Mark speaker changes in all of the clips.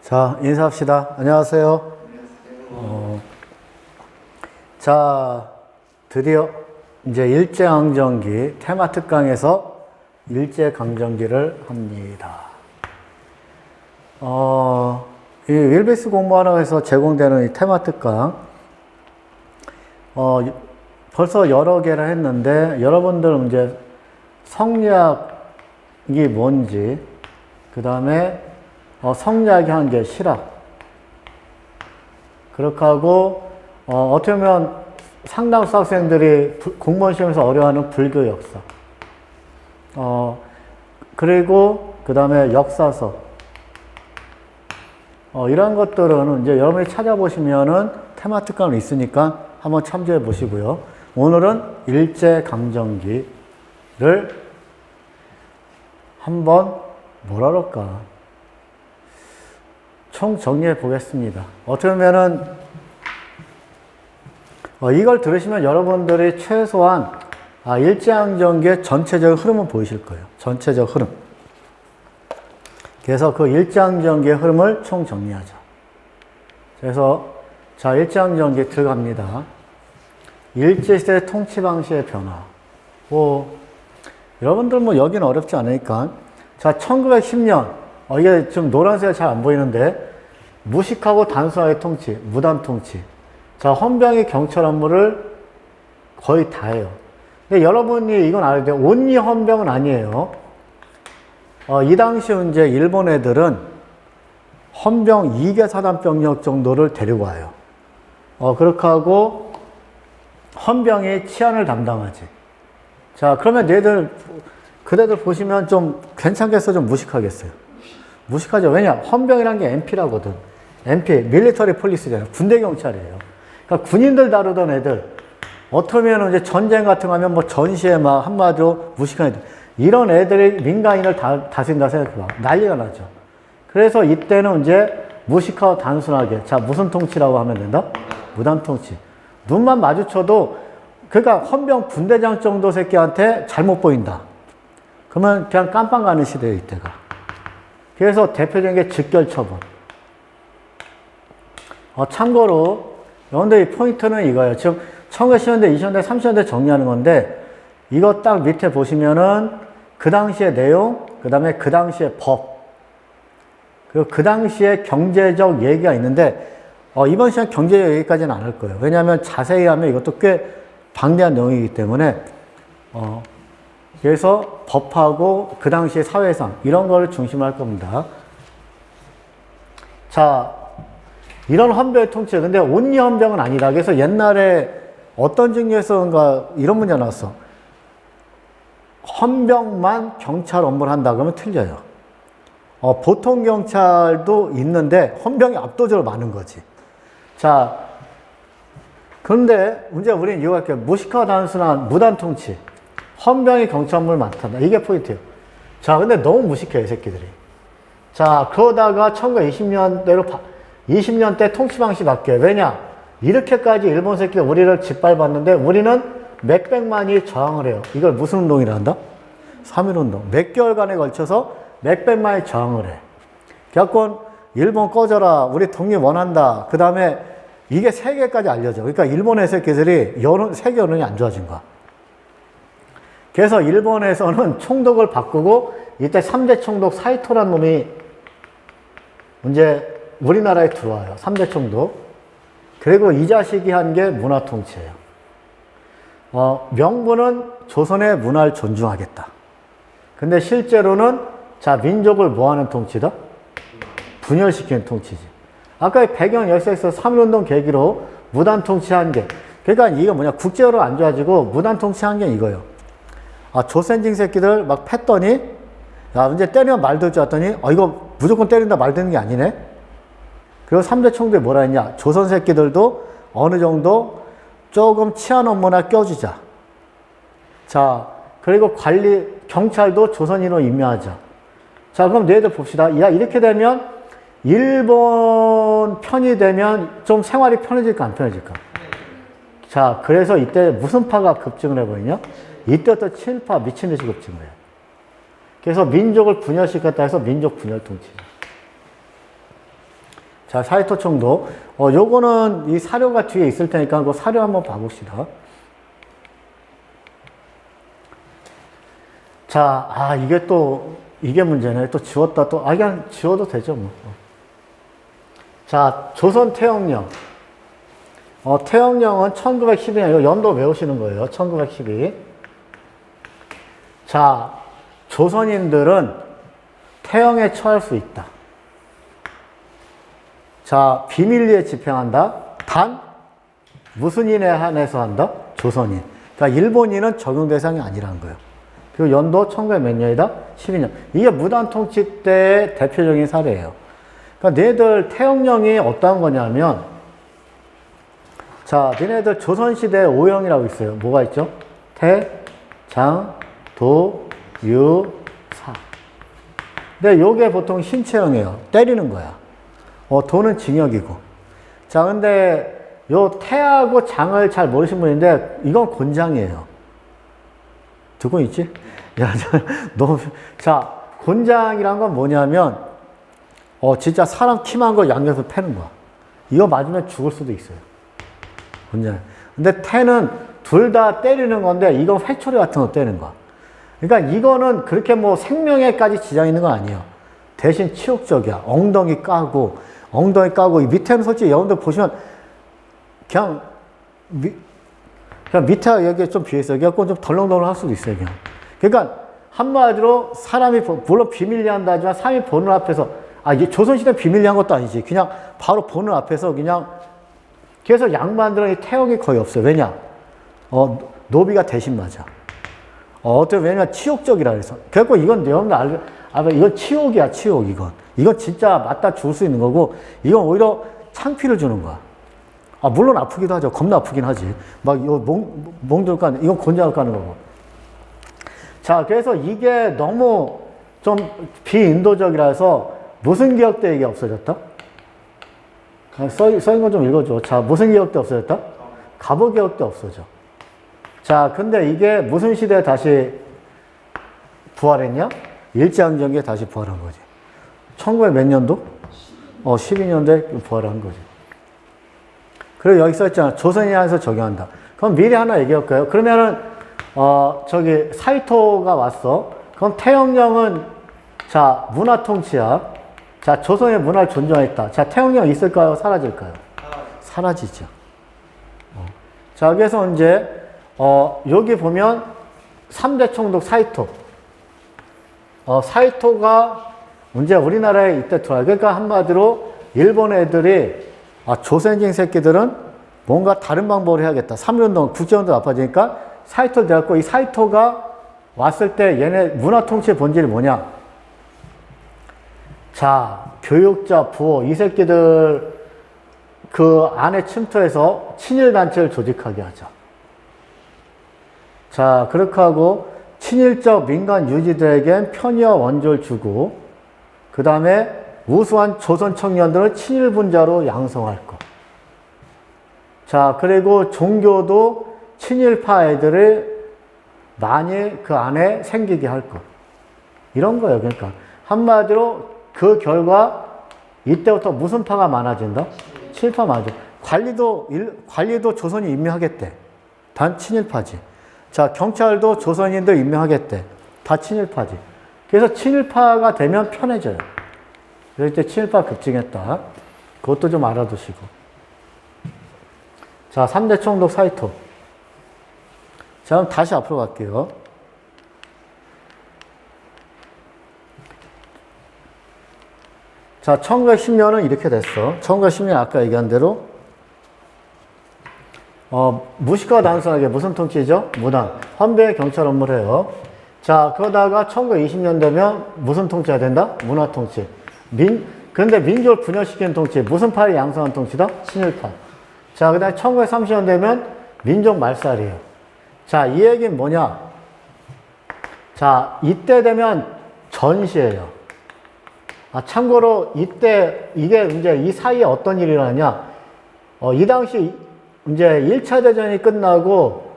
Speaker 1: 자, 인사합시다. 안녕하세요. 자, 드디어 이제 일제강점기 테마 특강에서 일제강점기를 합니다. 이 윌비스 공부하라고 해서 제공되는 이 테마 특강, 벌써 여러 개를 했는데, 여러분들 이제 성리학이 뭔지, 그 다음에 성리학의 한계, 실학. 그렇게 하고, 어떻게 보면 상당수 학생들이 공무원 시험에서 어려워하는 불교 역사. 그리고 그 다음에 역사서. 이런 것들은 이제 여러분이 찾아보시면은 테마 특강이 있으니까 한번 참조해 보시고요. 오늘은 일제강점기를 한번 뭐라 그럴까? 총 정리해 보겠습니다. 어떻게 보면은 이걸 들으시면 여러분들이 최소한 일제강점기의 전체적 흐름을 보이실 거예요. 전체적 흐름. 그래서 그 일제강점기의 흐름을 총 정리하자. 그래서 자, 일제강점기 들어갑니다. 일제시대 통치 방식의 변화. 여러분들 여기는 어렵지 않으니까. 자, 1910년. 이게 지금 노란색이 잘 안 보이는데, 무식하고 단순하게 통치, 무단 통치. 자, 헌병이 경찰 업무를 거의 다 해요. 근데 여러분이 이건 알아야 돼요. 온리 헌병은 아니에요. 이 당시 이제 일본 애들은 헌병 2개 사단병력 정도를 데리고 와요. 그렇게 하고 헌병이 치안을 담당하지. 자, 그러면 그대들 보시면 좀 괜찮겠어? 좀 무식하겠어요? 무식하죠. 왜냐? 헌병이란 게 MP라거든. MP, 밀리터리 폴리스잖아요. 군대 경찰이에요. 그러니까 군인들 다루던 애들, 어쩌면 이제 전쟁 같은 거 하면 전시에 막 한마디로 무식한 애들. 이런 애들이 민간인을 다스린다 생각해봐. 난리가 나죠. 그래서 이때는 이제 무식하고 단순하게, 자, 무슨 통치라고 하면 된다? 무단 통치. 눈만 마주쳐도, 그러니까 헌병 분대장 정도 새끼한테 잘못 보인다. 그러면 그냥 깜빵 가는 시대예요, 이때가. 그래서 대표적인 게 직결처분. 참고로, 여러분들 이 포인트는 이거예요. 지금 1910년대, 20년대, 30년대 정리하는 건데, 이거 딱 밑에 보시면은 그 당시의 내용, 그 다음에 그 당시의 법, 그리고 그 당시의 경제적 얘기가 있는데, 이번 시간 경제적 얘기까지는 안 할 거예요. 왜냐하면 자세히 하면 이것도 꽤 방대한 내용이기 때문에, 그래서 법하고 그 당시의 사회상, 이런 거를 중심으로 할 겁니다. 자, 이런 헌병의 통치. 근데 온리 헌병은 아니다. 그래서 옛날에 어떤 증거에서인가 이런 문제 나왔어. 헌병만 경찰 업무를 한다 그러면 틀려요. 보통 경찰도 있는데 헌병이 압도적으로 많은 거지. 자, 그런데 문제가 우리는 이유가 있게 무식하고 단순한 무단 통치. 헌병이 경찰 업무를 맡았다. 이게 포인트예요. 자, 근데 너무 무식해요, 이 새끼들이. 자, 그러다가 1920년대로 20년대 통치 방식이 바뀌어요. 왜냐? 이렇게까지 일본 새끼들 우리를 짓밟았는데 우리는 몇백만이 저항을 해요. 이걸 무슨 운동이라 한다? 3.1운동. 몇 개월간에 걸쳐서 몇백만이 저항을 해. 그래갖고 일본 꺼져라. 우리 독립 원한다. 그 다음에 이게 세계까지 알려져. 그러니까 일본의 새끼들이 세계 여론이 안 좋아진 거야. 그래서 일본에서는 총독을 바꾸고 이때 3대 총독 사이토라는 놈이 이제 우리나라에 들어와요. 3대 총독. 그리고 이 자식이 한 게 문화 통치예요. 명분은 조선의 문화를 존중하겠다. 근데 실제로는 자, 민족을 뭐 하는 통치다? 분열시키는 통치지. 아까 배경 역사에서 3.1운동 계기로 무단 통치한 게, 그러니까 이게 뭐냐, 국제적으로 안 좋아지고 무단 통치한 게 이거예요. 조센징 새끼들 막 팼더니, 야, 이제 때리면 말 들 줄 알았더니, 이거 무조건 때린다 말 되는 게 아니네? 그리고 3대 총독이 뭐라 했냐, 조선 새끼들도 어느 정도 조금 치안 업무나 껴주자. 자, 그리고 경찰도 조선인으로 임명하자. 자, 그럼 너희들 봅시다. 야, 이렇게 되면 일본 편이 되면 좀 생활이 편해질까, 안 편해질까? 자, 그래서 이때 무슨 파가 급증을 해버리냐? 이때부터 친일파 미친 듯이 급증을 해요. 그래서 민족을 분열시켰다 해서 민족 분열 통치. 자, 사이토 총독. 요거는 이 사료가 뒤에 있을 테니까 그 사료 한번 봐봅시다. 자, 이게 문제네. 또 지웠다 또, 그냥 지워도 되죠, 뭐. 자, 조선 태영령. 태영령은 1912년, 이거 연도 외우시는 거예요. 1912. 자, 조선인들은 태영에 처할 수 있다. 자, 비밀리에 집행한다. 단, 무슨 인에 한해서 한다? 조선인. 그러니까 일본인은 적용 대상이 아니라는 거예요. 그리고 연도 1900 몇 년이다? 12년. 이게 무단 통치 때의 대표적인 사례예요. 그러니까 너희들 태영령이 어떠한 거냐면, 자, 너네들 조선시대 오형이라고 있어요. 뭐가 있죠? 태, 장, 도, 유, 사. 근데 요게 보통 신체형이에요. 때리는 거야. 도는 징역이고. 자, 근데 요 태하고 장을 잘 모르신 분인데, 이건 곤장이에요. 듣고 있지? 야, 너무, 자, 곤장이란 건 뭐냐면, 진짜 사람 키만 거 양옆에서 패는 거야. 이거 맞으면 죽을 수도 있어요. 곤장. 근데 태는 둘 다 때리는 건데, 이건 회초리 같은 거 때리는 거야. 그러니까 이거는 그렇게 뭐 생명에까지 지장 있는 건 아니에요. 대신 치욕적이야. 엉덩이 까고, 이 밑에는 솔직히 여러분들 보시면, 그냥 밑에가 여기에 좀 비어있어요. 그래갖고 좀 덜렁덜렁 할 수도 있어요, 그냥. 그러니까 한마디로 사람이, 물론 비밀리 한다 하지만 사람이 보는 앞에서, 이게 조선시대 비밀리 한 것도 아니지. 그냥 바로 보는 앞에서 그냥, 그래서 양반들은 이 태형이 거의 없어요. 왜냐? 노비가 대신 맞아. 왜냐면 치욕적이라 그래서. 그래갖고 이건 여러분들 이건 치욕이야, 치욕, 이건. 이건 진짜 맞다 죽을 수 있는 거고, 이건 오히려 창피를 주는 거야. 물론 아프기도 하죠. 겁나 아프긴 하지. 막, 이거 몽들 까는, 이건 곤장을 까는 거고. 자, 그래서 이게 너무 좀 비인도적이라서 무슨 기억 때 이게 없어졌다? 써인 거 좀 읽어줘. 자, 무슨 기억 때 없어졌다? 갑오 기억 때 없어져. 자, 근데 이게 무슨 시대에 다시 부활했냐? 일제강점기에 다시 부활한 거지. 1900 몇 년도? 12년도에 부활한 거지. 그리고 여기 써있잖아. 조선인에 한해서 적용한다. 그럼 미리 하나 얘기할까요? 그러면은, 사이토가 왔어. 그럼 태영령은, 자, 문화통치야. 자, 조선의 문화를 존중했다. 자, 태영령 있을까요? 사라질까요? 사라지죠. 자, 그래서 이제, 여기 보면 3대 총독 사이토. 사이토가 이제 우리나라에 이때 들어와요. 그러니까 한마디로 일본 애들이 조선인 새끼들은 뭔가 다른 방법을 해야겠다. 3.1운동, 국제운동 나빠지니까 사이토를 대갖고 이 사이토가 왔을 때 얘네 문화 통치의 본질이 뭐냐? 자, 교육자, 부호, 이 새끼들 그 안에 침투해서 친일단체를 조직하게 하자. 자, 그렇게 하고 친일적 민간 유지들에겐 편의와 원조를 주고 그 다음에 우수한 조선 청년들을 친일분자로 양성할 것. 자, 그리고 종교도 친일파 애들을 많이 그 안에 생기게 할 것. 이런 거예요. 그러니까 한마디로 그 결과 이때부터 무슨 파가 많아진다? 친일파 많아져. 관리도 조선이 임명하겠대. 단 친일파지. 자, 경찰도 조선인들 임명하겠대. 다 친일파지. 그래서 친일파가 되면 편해져요. 그래서 이때 친일파 급증했다. 그것도 좀 알아두시고. 자, 3대 총독 사이토. 자, 그럼 다시 앞으로 갈게요. 자, 1910년은 이렇게 됐어. 1910년 아까 얘기한 대로 무식과 단순하게 무슨 통치죠? 무단. 헌병의 경찰 업무를 해요. 자, 그러다가 1920년 되면 무슨 통치가 된다? 문화 통치. 그런데 민족을 분열시키는 통치. 무슨 파를 양성한 통치다? 친일파. 자, 그 다음에 1930년 되면 민족 말살이에요. 자, 이 얘기는 뭐냐? 자, 이때 되면 전시예요. 참고로 이때, 이게 이제 이 사이에 어떤 일이 일어나냐? 이 당시 이제 1차 대전이 끝나고,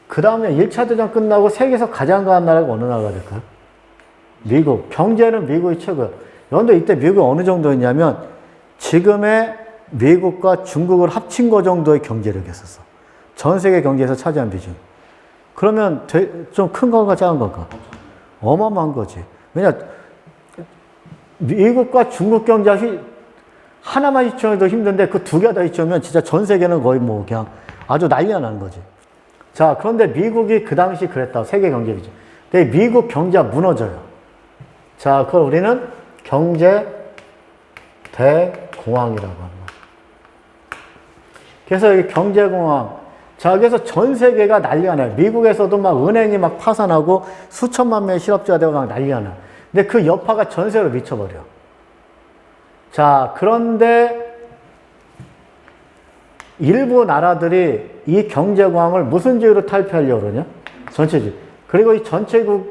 Speaker 1: 그 다음에 1차 대전 끝나고 세계에서 가장 강한 나라가 어느 나라가 될까요? 미국. 경제는 미국이 최고예요. 여러분들 이때 미국이 어느 정도였냐면 지금의 미국과 중국을 합친 거 정도의 경제력이었었어. 전 세계 경제에서 차지한 비중. 그러면 좀 큰 건가 작은 건가? 어마어마한 거지. 왜냐, 미국과 중국 경제가 하나만 히쳐도 힘든데 그 두 개 다 히쳐면 진짜 전 세계는 거의 뭐 그냥 아주 난리가 나는 거지. 자, 그런데 미국이 그 당시 그랬다. 세계 경제 비중. 근데 미국 경제가 무너져요. 자, 그걸 우리는 경제 대공황이라고 합니다. 그래서 이 경제공황. 자, 그래서 전 세계가 난리가 나요. 미국에서도 막 은행이 막 파산하고 수천만 명의 실업자가 되고 막 난리가 나. 근데 그 여파가 전 세계로 미쳐버려. 자, 그런데 일부 나라들이 이 경제공황을 무슨 주의로 탈피하려고 그러냐? 전체주의. 그리고 이 전체주의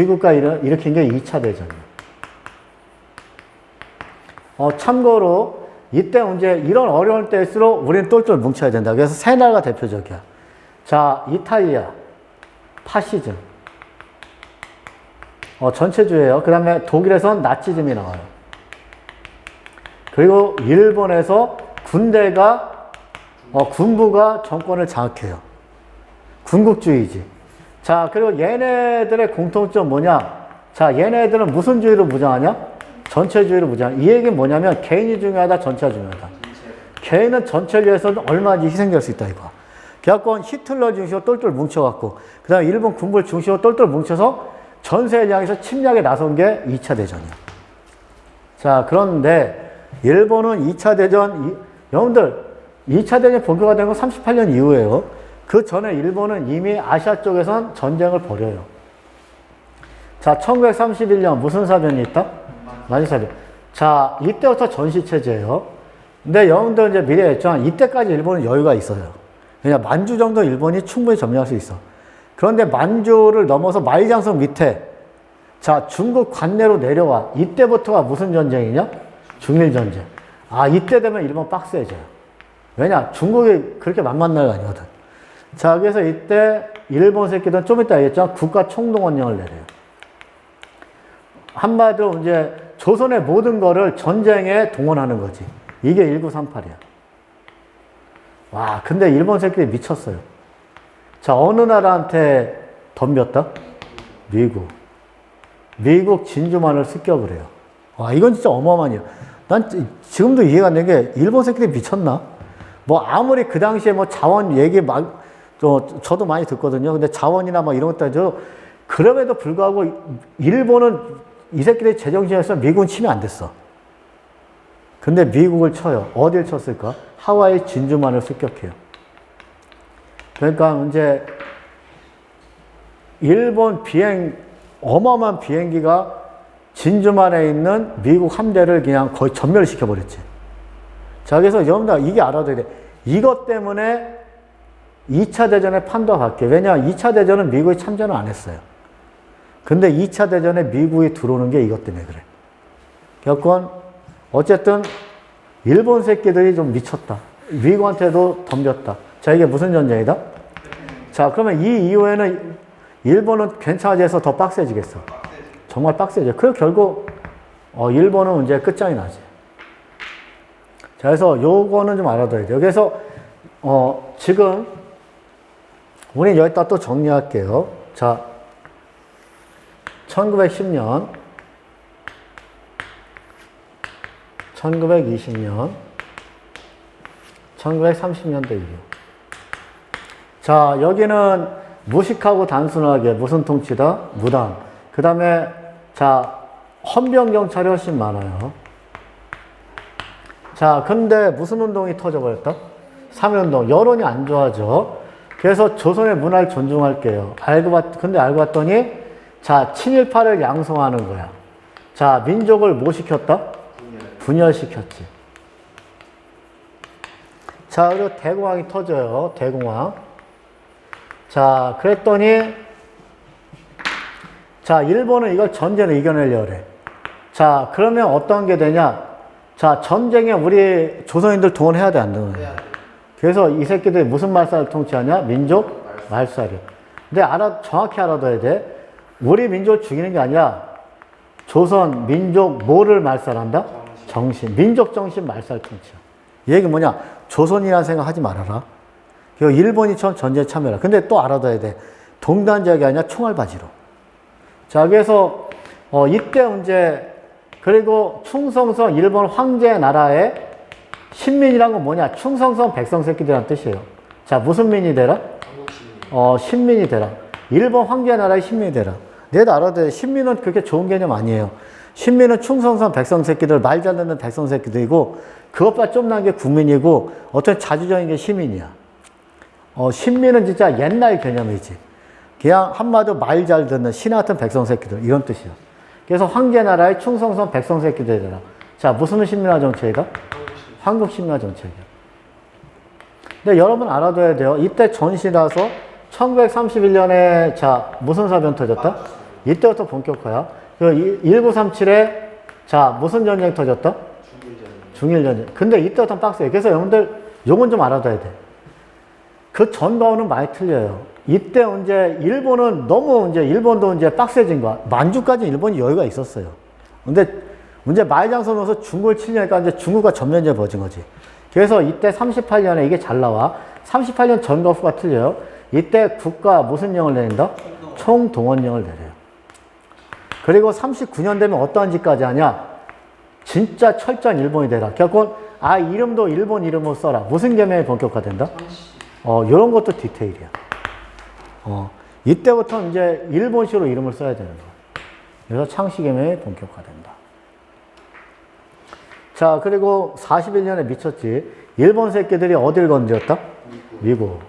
Speaker 1: 국가 일으킨 게 2차 대전이에요. 참고로 이때 이제 이런 어려운 때일수록 우리는 똘똘 뭉쳐야 된다. 그래서 세 나라가 대표적이야. 자, 이탈리아, 파시즘. 전체주의예요. 그 다음에 독일에선 나치즘이 나와요. 그리고 일본에서 군부가 정권을 장악해요. 군국주의지. 자, 그리고 얘네들의 공통점 뭐냐? 자, 얘네들은 무슨 주의로 무장하냐? 전체주의로 무장. 이 얘기는 뭐냐면 개인이 중요하다, 전체가 중요하다. 개인은 전체를 위해서는 얼마든지 희생될 수 있다 이거. 그래갖고 히틀러 중심으로 똘똘 뭉쳐갖고 그 다음에 일본 군부를 중심으로 똘똘 뭉쳐서 전 세계를 향해서 침략에 나선 게 2차 대전이야. 자, 그런데 일본은 2차 대전, 여러분들 2차 대전이 본격화된 건 38년 이후예요. 그 전에 일본은 이미 아시아 쪽에선 전쟁을 벌여요. 자, 1931년 무슨 사변이 있다? 만주사변. 자, 이때부터 전시체제예요. 근데 여러분들 이제 미래에 했지만 이때까지 일본은 여유가 있어요. 왜냐, 만주 정도 일본이 충분히 점령할 수 있어. 그런데 만주를 넘어서 마이장성 밑에, 자, 중국 관내로 내려와. 이때부터가 무슨 전쟁이냐? 중일전쟁. 아, 이때 되면 일본 빡세져요. 왜냐, 중국이 그렇게 만만나가 아니거든. 자, 그래서 이때 일본 새끼들은 좀 이따 얘기했지만 국가 총동원령을 내려요. 한마디로 이제 조선의 모든 거를 전쟁에 동원하는 거지. 이게 1938이야. 와, 근데 일본 새끼들이 미쳤어요. 자, 어느 나라한테 덤볐다? 미국. 미국 진주만을 습격을 해요. 와, 이건 진짜 어마어마한 일. 난 지금도 이해가 안 되는 게 일본 새끼들이 미쳤나? 뭐 아무리 그 당시에 뭐 자원 얘기 막, 저도 많이 듣거든요. 근데 자원이나 뭐 이런 것도 그럼에도 불구하고 일본은 이 새끼들이 제정신에서 미국은 치면 안 됐어. 근데 미국을 쳐요. 어딜 쳤을까? 하와이 진주만을 습격해요. 그러니까 이제 일본 어마어마한 비행기가 진주만에 있는 미국 함대를 그냥 거의 전멸시켜버렸지. 자, 그래서 여러분들 이게 알아둬야 돼. 이것 때문에 2차 대전의 판도가 바뀌어요. 왜냐, 2차 대전은 미국이 참전을 안 했어요. 근데 2차 대전에 미국이 들어오는 게 이것 때문에 그래. 그래서 어쨌든 일본 새끼들이 좀 미쳤다. 미국한테도 덤볐다. 자, 이게 무슨 전쟁이다? 자, 그러면 이 이후에는 일본은 괜찮아져서 더 빡세지겠어. 정말 빡세죠. 그리고 결국 일본은 이제 끝장이 나지. 자, 그래서 요거는 좀 알아둬야 돼요. 그래서 지금 우리 여기다 또 정리할게요. 자, 1910년, 1920년, 1930년대 이후. 자, 여기는 무식하고 단순하게 무슨 통치다? 무당. 그 다음에, 자, 헌병경찰이 훨씬 많아요. 자, 근데 무슨 운동이 터져버렸다? 3.1운동. 여론이 안 좋아져. 그래서 조선의 문화를 존중할게요. 근데 알고 봤더니, 자, 친일파를 양성하는 거야. 자, 민족을 뭐 시켰다? 분열시켰지. 자, 그리고 대공황이 터져요. 대공황. 자, 그랬더니, 자, 일본은 이걸 전쟁을 이겨내려고 그래. 자, 그러면 어떤 게 되냐? 자, 전쟁에 우리 조선인들 동원해야 돼, 안 돼? 그래서 이 새끼들이 무슨 말살을 통치하냐? 민족 말살이요. 근데 정확히 알아둬야 돼. 우리 민족을 죽이는 게 아니라 조선 민족 뭐를 말살한다? 정신. 민족 정신 말살 통치야. 이 얘기 뭐냐? 조선이라는 생각 하지 말아라. 그리고 일본이 처음 전쟁에 참여라. 근데 또 알아둬야 돼. 동단지역이 아니라 총알바지로. 자, 그래서 이때 이제 그리고 충성성 일본 황제 나라의 신민이란 건 뭐냐? 충성성 백성 새끼들이란 뜻이에요. 자, 무슨 민이 되라? 신민이 되라. 일본 황제 나라의 신민이 되라. 내도 알아둬야 돼. 신민은 그렇게 좋은 개념 아니에요. 신민은 충성성 백성 새끼들, 말 잘 듣는 백성 새끼들이고, 그것보다 좀 난 게 국민이고, 어떤 자주적인 게 시민이야. 신민은 진짜 옛날 개념이지. 그냥 한마디로 말 잘 듣는 신 같은 백성 새끼들, 이런 뜻이야. 그래서 황제 나라의 충성성 백성 새끼들이라. 자, 무슨 신민화 정책이다? 한국 신민화 정책이야. 근데 여러분 알아둬야 돼요. 이때 전시라서 1931년에 자, 무슨 사변 터졌다? 이때부터 본격화야. 1937에 자, 무슨 전쟁 터졌다? 중일전쟁. 근데 이때부터 빡세요. 그래서 여러분들 요건 좀 알아둬야 돼. 그 전과는 많이 틀려요. 이때 이제 일본은 너무 이제 일본도 이제 빡세진 거야. 만주까지 일본이 여유가 있었어요. 근데 문제 마이장선 넣어서 중국을 치려니까 이제 중국과 전면전이 벌어진 거지. 그래서 이때 38년에 이게 잘 나와. 38년 전과 후가 틀려요. 이때 국가 무슨령을 내린다? 총동원령을 내려요. 그리고 39년 되면 어떠한 짓까지 하냐? 진짜 철저한 일본이 되라. 결국 이름도 일본 이름으로 써라. 무슨 개념이 본격화된다? 이런 것도 디테일이야. 이때부터 이제 일본식으로 이름을 써야 되는 거야. 그래서 창씨 개념이 본격화된다. 자, 그리고 41년에 미쳤지. 일본 새끼들이 어딜 건드렸다? 미국.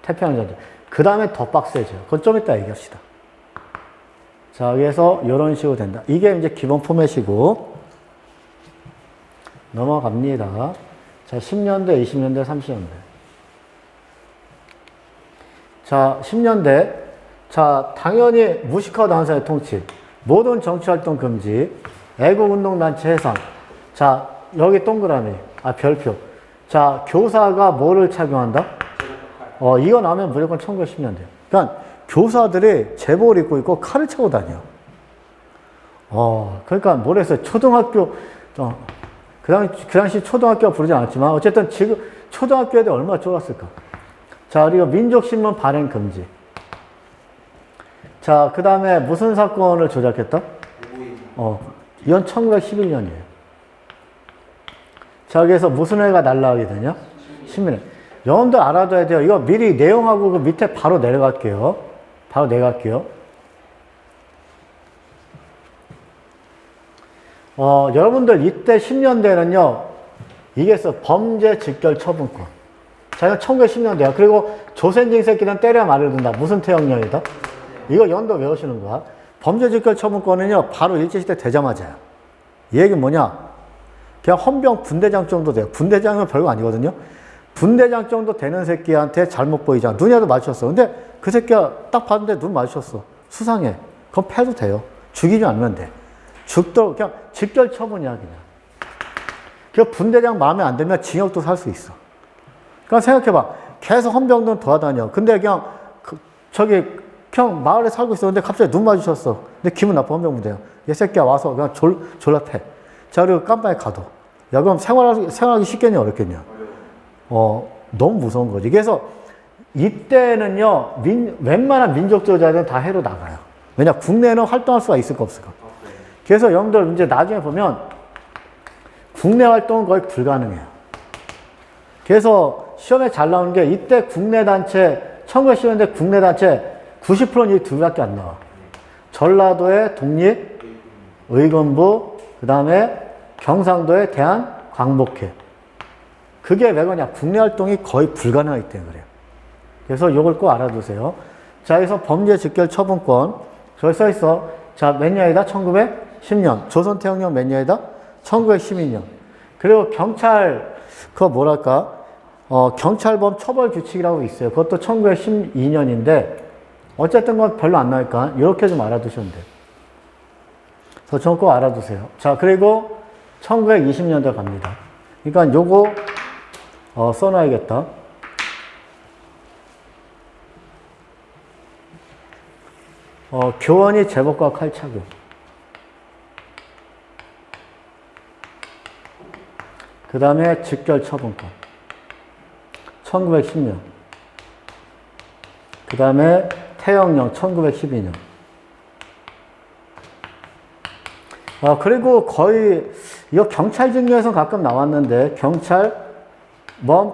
Speaker 1: 태평양 전쟁. 그 다음에 더 빡세죠. 그건 좀 이따 얘기합시다. 자, 그래서 이런 식으로 된다. 이게 이제 기본 포맷이고, 넘어갑니다. 자, 10년대, 20년대, 30년대. 자, 10년대. 자, 당연히 무식화 단사의 통치, 모든 정치활동 금지, 애국운동단체 해산. 자, 여기 동그라미, 별표. 자, 교사가 뭐를 착용한다? 이거 나오면 무조건 1910년대요. 그러니까 교사들이 제복을 입고 있고 칼을 차고 다녀. 그러니까 뭐랬어요? 초등학교, 그 당시 초등학교가 부르지 않았지만, 어쨌든 지금 초등학교 애들 얼마나 좋았을까? 자, 그리고 민족신문 발행 금지. 자, 그 다음에 무슨 사건을 조작했다? 이건 1911년이에요. 자, 여기서 무슨 애가 날라가게 되냐? 신민회. 여러분들 알아둬야 돼요. 이거 미리 내용하고 그 밑에 바로 내려갈게요. 바로 내려갈게요. 여러분들 이때 10년대는요, 이게 범죄 직결 처분권. 자, 이거 1910년대야. 그리고 조센징 새끼는 때려 말을 든다. 무슨 태형령이다? 이거 연도 외우시는 거야. 범죄 직결 처분권은요, 바로 일제시대 되자마자요. 이 얘기는 뭐냐? 그냥 헌병 분대장 정도 돼요. 분대장은 별거 아니거든요. 분대장 정도 되는 새끼한테 잘못 보이잖아. 눈에도 마주쳤어. 근데 그 새끼가 딱 봤는데 눈 마주쳤어. 수상해. 그럼 패도 돼요. 죽이지 않으면 돼. 죽도록 그냥 직결 처분이야, 그냥. 그 분대장 마음에 안 들면 징역도 살 수 있어. 그러니까 생각해봐. 계속 헌병들은 돌아다녀. 근데 그냥 그냥 마을에 살고 있었는데 갑자기 눈 마주쳤어. 근데 기분 나빠, 헌병부대요. 얘 새끼야 와서 그냥 졸라 패. 자, 그리고 깜빡이 가둬. 야, 그럼 생활하기 쉽겠냐, 어렵겠냐? 너무 무서운 거지. 그래서 이때는요, 웬만한 민족주의자들은 다 해로 나가요. 왜냐, 국내에는 활동할 수가 있을까, 없을까. 그래서 여러분들 이제 나중에 보면 국내 활동은 거의 불가능해요. 그래서 시험에 잘 나오는 게 이때 국내 단체, 1910년대 국내 단체 90%는 이 두 개밖에 안 나와. 전라도의 독립의금부, 그 다음에 경상도의 대한광복회. 그게 왜 그러냐? 국내 활동이 거의 불가능하기 때문에 그래요. 그래서 이걸 꼭 알아두세요. 자, 여기서 범죄 직결 처분권. 저기 써 있어. 자, 몇 년이다? 1910년. 조선태형령 몇 년이다? 1912년. 그리고 경찰, 그거 뭐랄까? 경찰범 처벌 규칙이라고 있어요. 그것도 1912년인데, 어쨌든 건 별로 안 나니까, 이렇게 좀 알아두시면 돼요. 그래서 저는 꼭 알아두세요. 자, 그리고 1920년대 갑니다. 그러니까 요거, 써놔야겠다. 교원이 제복과 칼 착용. 그 다음에 직결처분권 1910년. 그 다음에 태영령 1912년. 그리고 거의 이거 경찰 증명에서 가끔 나왔는데 경찰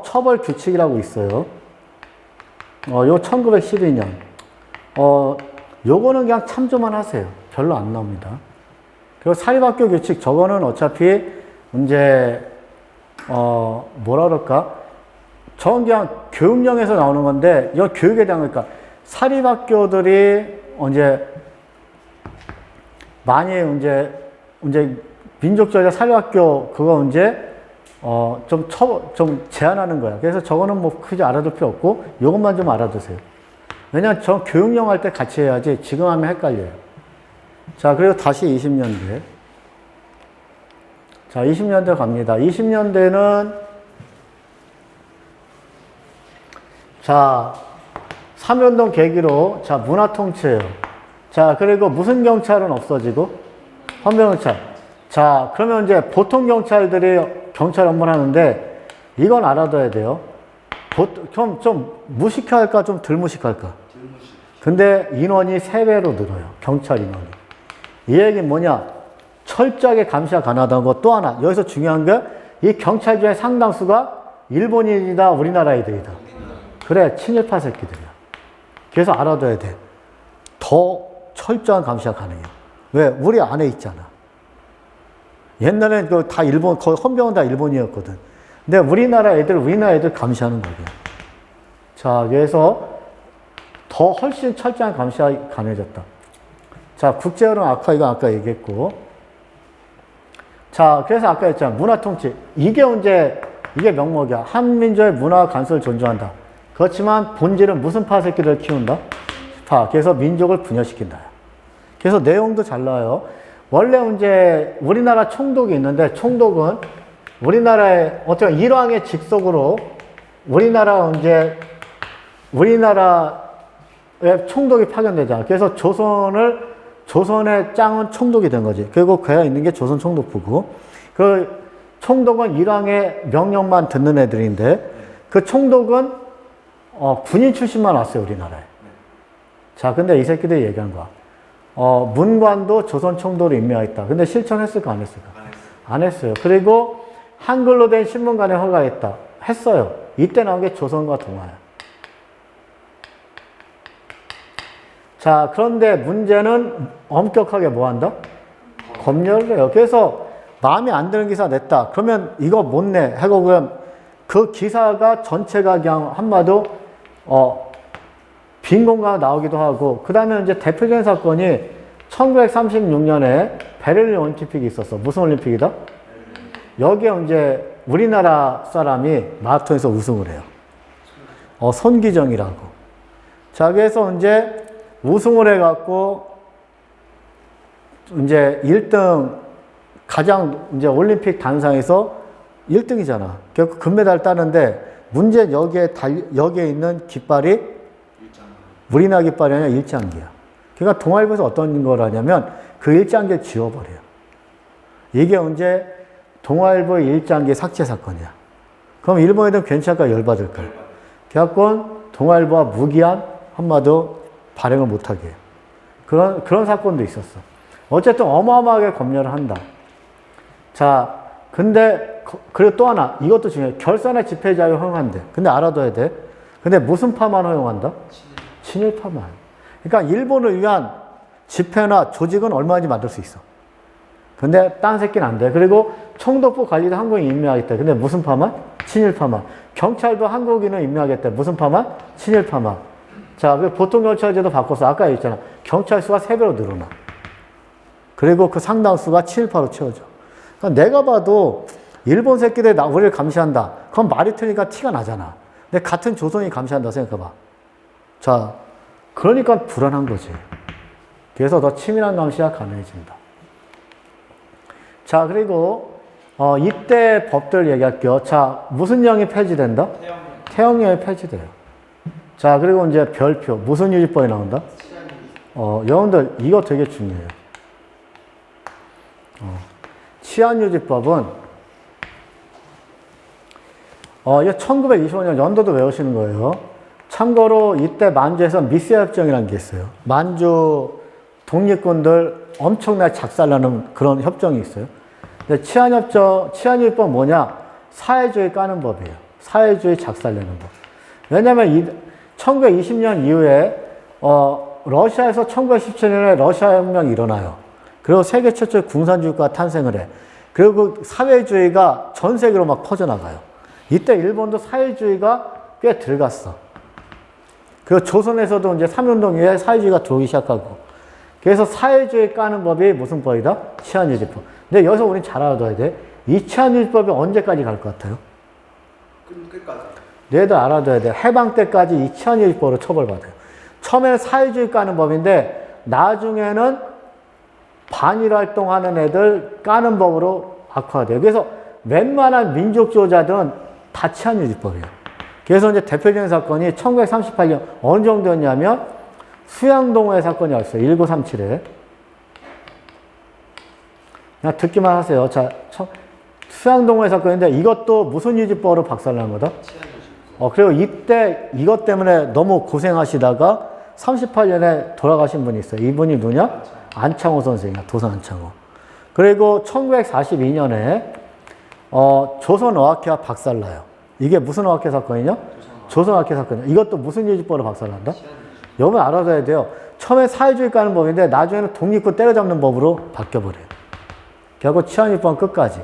Speaker 1: 처벌 규칙이라고 있어요. 요 1912년. 요거는 그냥 참조만 하세요. 별로 안 나옵니다. 그리고 사립학교 규칙 저거는 어차피 이제 뭐라 그럴까? 저건 그냥 교육령에서 나오는 건데 이건 교육에 대한 거니까 사립학교들이 이제 많이 이제 민족주의자 사립학교 그거 이제 좀 제한하는 거야. 그래서 저거는 뭐 크게 알아둘 필요 없고 요것만 좀 알아두세요. 왜냐면 저 교육령 할 때 같이 해야지 지금 하면 헷갈려요. 자, 그리고 다시 20년대. 자, 20년대 갑니다. 20년대는 자, 3.1운동 계기로 자, 문화통치예요. 자, 그리고 무슨 경찰은 없어지고 헌병경찰. 자, 그러면 이제 보통 경찰들이 경찰 업무를 하는데 이건 알아둬야 돼요. 좀 무식할까 좀 덜 무식할까? 근데 인원이 3배로 늘어요. 경찰 인원이. 이 얘기는 뭐냐? 철저하게 감시가 가능하다는 것. 또 하나 여기서 중요한 게 이 경찰 중에 상당수가 일본인이다 우리나라 애들이다. 그래 친일파 새끼들이야. 그래서 알아둬야 돼. 더 철저한 감시가 가능해요. 왜? 우리 안에 있잖아. 옛날엔 다 일본, 거의 헌병은 다 일본이었거든. 근데 우리나라 애들 감시하는 거예요. 자, 그래서 더 훨씬 철저한 감시가 가능해졌다. 자, 국제어른 악화, 이거 아까 얘기했고. 자, 그래서 아까 했잖아. 문화통치. 이게 명목이야. 한민족의 문화 간섭을 존중한다. 그렇지만 본질은 무슨 파 새끼를 키운다? 파. 그래서 민족을 분열시킨다. 그래서 내용도 잘 나와요. 원래 이제 우리나라 총독이 있는데 총독은 우리나라의 어떤 일왕의 직속으로 우리나라의 총독이 파견되잖아. 그래서 조선의 짱은 총독이 된 거지. 그리고 그에 있는 게 조선 총독부고, 그 총독은 일왕의 명령만 듣는 애들인데, 그 총독은 군인 출신만 왔어요, 우리나라에. 자, 근데 이 새끼들이 얘기한 거야. 문관도 조선 총독으로 임명했다. 근데 실천했을까, 안 했을까? 안 했어요. 그리고 한글로 된 신문관에 허가했다. 했어요. 이때 나온 게 조선과 동아야. 자, 그런데 문제는 엄격하게 뭐 한다? 검열을 해요. 그래서 마음에 안 드는 기사 냈다. 그러면 이거 못 내. 하고 그냥 그 기사가 전체가 그냥 한마디로 빈 공간 나오기도 하고, 그 다음에 이제 대표적인 사건이 1936년에 베를린 올림픽이 있었어. 무슨 올림픽이다? 여기에 이제 우리나라 사람이 마라톤에서 우승을 해요. 손기정이라고. 자, 그래서 이제 우승을 해갖고, 이제 1등, 가장 이제 올림픽 단상에서 1등이잖아. 결국 금메달 따는데, 문제 여기에 있는 깃발이 우리나라 깃발이 아니라 일장기야. 그러니까 동아일보에서 어떤 걸 하냐면 그 일장기를 지워버려요. 이게 언제 동아일보의 일장기 삭제 사건이야. 그럼 일본 애들은 괜찮을까? 열받을까? 그래갖고 동아일보가 무기한 한마디로 발행을 못하게 해요. 그런 사건도 있었어. 어쨌든 어마어마하게 검열을 한다. 자, 근데 그리고 또 하나 이것도 중요해. 결산의 집회 자유 허용한대. 근데 알아둬야 돼. 근데 무슨 파만 허용한다? 친일파만. 그러니까 일본을 위한 집회나 조직은 얼마든지 만들 수 있어. 근데 딴 새끼는 안 돼. 그리고 총독부 관리도 한국인 임명하겠다. 근데 무슨 파만? 친일파만. 경찰도 한국인을 임명하겠다. 무슨 파만? 친일파만. 자, 보통 경찰제도 바꿔서 아까 얘기했잖아. 경찰 수가 3배로 늘어나. 그리고 그 상당수가 친일파로 채워져. 그러니까 내가 봐도 일본 새끼들 우리를 감시한다. 그건 말이 틀리니까 티가 나잖아. 근데 같은 조선이 감시한다 생각해봐. 자, 그러니까 불안한 거지. 그래서 더 치밀한 감시가 가능해진다. 자, 그리고 이때 법들 얘기할게요. 자, 무슨 령이 폐지된다? 태형령이 폐지돼요. 자, 그리고 이제 별표. 무슨 유지법이 나온다? 여러분들 이거 되게 중요해요. 치안유지법은 이게 1925년 연도도 외우시는 거예요. 참고로 이때 만주에서 미스야 협정이라는 게 있어요. 만주 독립군들 엄청나게 작살나는 그런 협정이 있어요. 근데 치안협정, 뭐냐? 사회주의 까는 법이에요. 사회주의 작살내는 법. 왜냐면 1920년 이후에, 러시아에서 1917년에 러시아 혁명이 일어나요. 그리고 세계 최초의 공산주의가 탄생을 해. 그리고 사회주의가 전 세계로 막 퍼져나가요. 이때 일본도 사회주의가 꽤 들어갔어. 그리고 조선에서도 이제 삼운동 이후에 사회주의가 들어오기 시작하고. 그래서 사회주의 까는 법이 무슨 법이다? 치안유지법. 근데 여기서 우린 잘 알아둬야 돼. 이 치안유지법이 언제까지 갈 것 같아요?
Speaker 2: 끝까지.
Speaker 1: 얘도 알아둬야 돼. 해방 때까지 이 치안유지법으로 처벌받아요. 처음에는 사회주의 까는 법인데 나중에는 반일 활동하는 애들 까는 법으로 악화돼요. 그래서 웬만한 민족주의자들은 다 치안유지법이에요. 그래서 이제 대표적인 사건이 1938년 어느 정도였냐면 수양동호회 사건이 왔어요. 1937에. 그냥 듣기만 하세요. 자, 수양동호회 사건인데 이것도 무슨 유지법으로 박살난 거다? 그리고 이때 이것 때문에 너무 고생하시다가 38년에 돌아가신 분이 있어요. 이분이 누구냐? 안창호 선생이야. 도산 안창호. 그리고 1942년에 조선어학회가 박살나요. 이게 무슨 어학회 사건이냐? 조선어학회 사건이야. 이것도 무슨 유지법으로 박살난다? 여러분 알아둬야 돼요. 처음에 사회주의 까는 법인데 나중에는 독립군 때려잡는 법으로 바뀌어버려요. 결국 치안유지법 끝까지.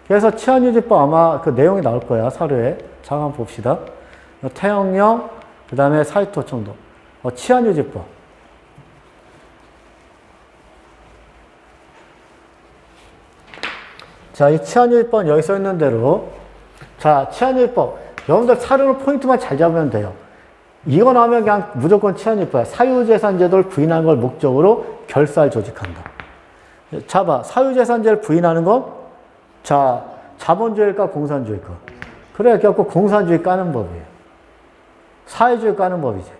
Speaker 1: 그래서 치안유지법 아마 그 내용이 나올 거야. 사료에. 잠깐 봅시다. 태영령, 그 다음에 사이토청도. 치안유지법. 자, 이 치안유지법은 여기 써 있는 대로. 자, 치안유지법. 여러분들 사료는 포인트만 잘 잡으면 돼요. 이거 나오면 그냥 무조건 치안유지법이야. 사유재산제도를 부인하는 걸 목적으로 결사를 조직한다. 자, 봐. 사유재산제를 부인하는 건, 자, 자본주의일까, 공산주의일까? 그래, 결국 공산주의 까는 법이에요. 사회주의 까는 법이지.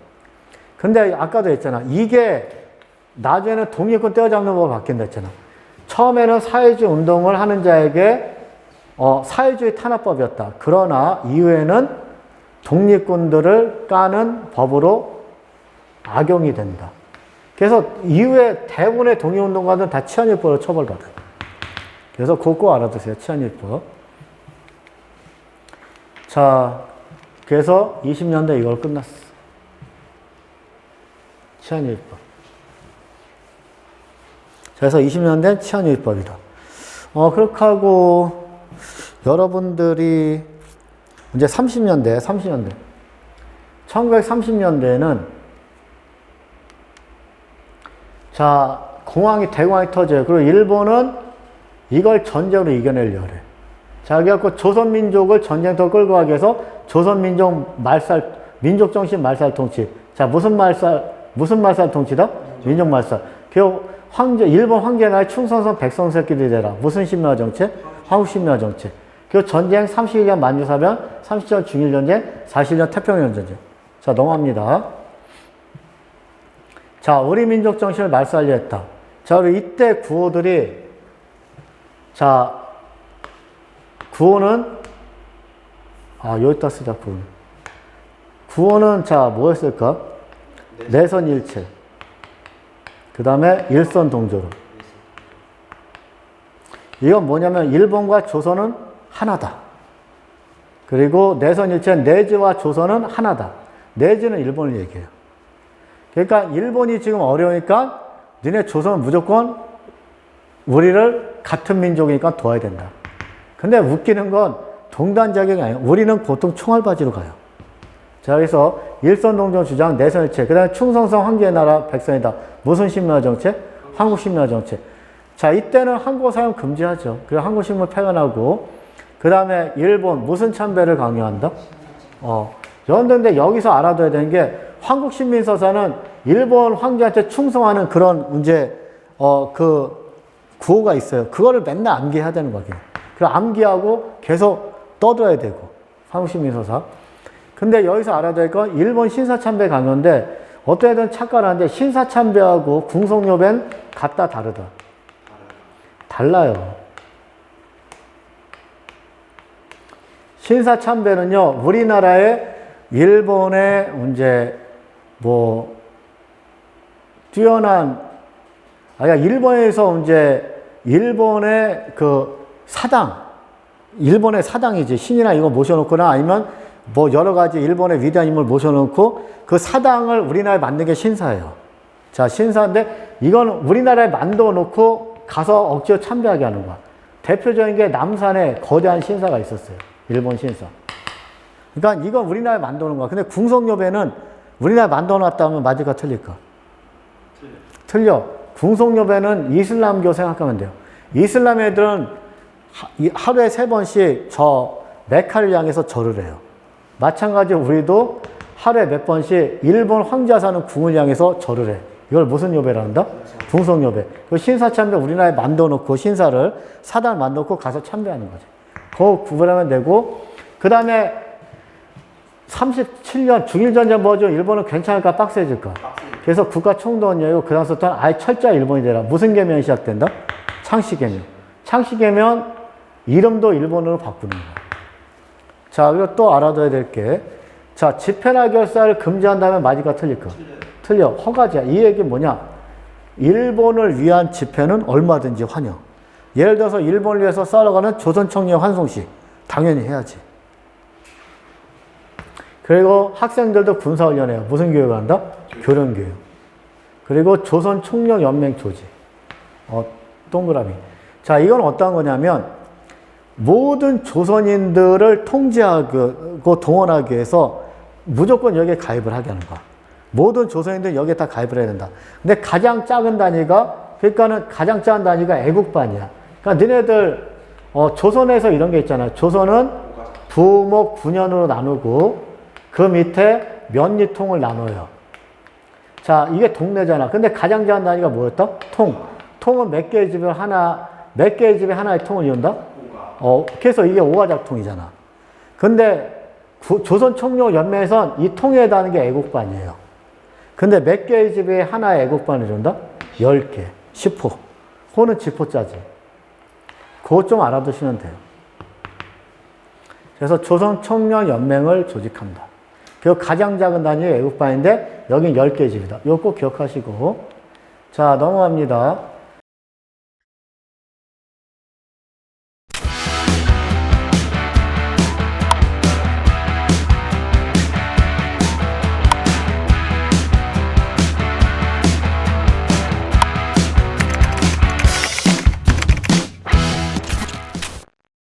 Speaker 1: 근데 아까도 했잖아. 이게 나중에는 독립군 때려잡는 법으로 바뀐다 했잖아. 처음에는 사회주의 운동을 하는 자에게 사회주의 탄압법이었다. 그러나 이후에는 독립군들을 까는 법으로 악용이 된다. 그래서 이후에 대부분의 독립운동가들은 다 치안유지법으로 처벌받아요. 그래서 그거 꼭 알아두세요. 치안유지법. 자, 그래서 20년대 이걸 끝났어. 치안유지법. 그래서 20년대 치안유지법이다. 그렇게 하고 여러분들이 이제 30년대. 1930년대에는 자, 대공황이 터져요. 그리고 일본은 이걸 전쟁으로 이겨내려고 해. 자, 그래갖고 조선민족을 전쟁터 끌고 가기 위해서 조선민족 민족정신 말살 통치. 자, 무슨 말살 통치다? 민족 말살. 그 일본 황제 나라의 충성선 백성 새끼들이 되라. 무슨 신묘화 정책? 한국 신묘화 정책. 그 전쟁 31년 만주사변, 30년 중일전쟁, 40년 태평양 전쟁. 자, 넘어갑니다. 자, 우리 민족 정신을 말살려 했다. 자, 우리 이때 구호들이, 자, 구호는, 여기다 쓰자, 구호는. 구호는, 자, 뭐였을까? 내선일체. 그 다음에 일선동조로. 이건 뭐냐면, 일본과 조선은 하나다. 그리고 내선일체, 내즈와 조선은 하나다. 내즈는 일본을 얘기해요. 그러니까 일본이 지금 어려우니까 너네 조선은 무조건 우리를 같은 민족이니까 도와야 된다. 근데 웃기는 건 동단자격이 아니에요. 우리는 보통 총알바지로 가요. 자, 그래서 일선동조 주장, 내선일체, 그 다음에 충성성 황제의 나라 백성이다. 무슨 신묘화 정책? 한국 신묘화 정책. 자, 이때는 한국어 사용 금지하죠. 그리고 한국 신문 폐간하고, 그 다음에 일본 무슨 참배를 강요한다? 그런데 여기서 알아둬야 되는 게 한국 신민서사는 일본 황제한테 충성하는 그런 이제 그 구호가 있어요. 그거를 맨날 암기해야 되는 거예요. 그 암기하고 계속 떠들어야 되고 한국 신민서사. 근데 여기서 알아둬야 될 건 일본 신사참배 강요인데 어떻게든 착각하는데 신사참배하고 궁성요배는 같다 다르다. 달라요. 신사참배는요, 우리나라에 일본의 이제 뭐 뛰어난 일본에서 이제 일본의 그 사당, 일본의 사당이지 신이나 이거 모셔놓거나 아니면 뭐 여러 가지 일본의 위대한 인물 모셔놓고 그 사당을 우리나라에 만든 게 신사예요. 자, 신사인데 이건 우리나라에 만들어 놓고 가서 억지로 참배하게 하는 거야. 대표적인 게 남산에 거대한 신사가 있었어요. 일본 신사. 그러니까 이건 우리나라에 만들어 놓은 거야. 근데 궁성요배는 우리나라에 만들어 놨다면 맞을까 틀릴까? 틀려. 궁성요배는 이슬람교 생각하면 돼요. 이슬람 애들은 하루에 3번씩 저 메카를 향해서 절을 해요. 마찬가지로 우리도 하루에 몇 번씩 일본 황제가 사는 궁을 향해서 절을 해. 이걸 무슨 요배라 한다? 궁성요배. 그 신사참배 우리나라에 만들어 놓고 신사를 사당을 만들어 놓고 가서 참배하는 거지. 그거 구분하면 되고, 그 다음에 37년 중일전쟁 뭐죠? 일본은 괜찮을까? 빡세질까? 그래서 국가총독원이고 그 다음부터는 아예 철저히 일본이 되라. 무슨 개명이 시작된다? 창씨개명. 창씨개명 이름도 일본어로 바꾸는 거야. 자, 그리고 또 알아둬야 될 게, 자, 집회나 결사를 금지한다면 맞을까 틀릴까? 틀려. 허가지야. 이 얘기 뭐냐? 일본을 위한 집회는 얼마든지 환영. 예를 들어서 일본을 위해서 싸러가는 조선청년 환송식. 당연히 해야지. 그리고 학생들도 군사훈련해요. 무슨 교육을 한다? 교련교육. 그리고 조선총력연맹 조직. 동그라미. 자, 이건 어떤 거냐면 모든 조선인들을 통제하고 동원하기 위해서 무조건 여기에 가입을 하게 하는 거야. 모든 조선인들 여기에 다 가입을 해야 된다. 근데 가장 작은 단위가, 그러니까는 가장 작은 단위가 애국반이야. 그러니까 너네들 조선에서 이런 게 있잖아. 조선은 부목 9년으로 나누고 그 밑에 면리통을 나눠요. 자, 이게 동네잖아. 근데 가장 작은 단위가 뭐였다? 통. 통은 몇 개의 집에 하나의 통을 이룬다? 그래서 이게 오가작통이잖아. 근데 조선총력연맹에선 이 통에 해당하는 게 애국반이에요. 근데 몇 개의 집에 하나의 애국반을 이룬다? 10개, 10호. 호는 지포자지. 그거 좀 알아두시면 돼요. 그래서 조선총력연맹을 조직한다. 그리고 가장 작은 단위가 애국반인데 여긴 10개의 집이다. 이거 꼭 기억하시고. 자, 넘어갑니다.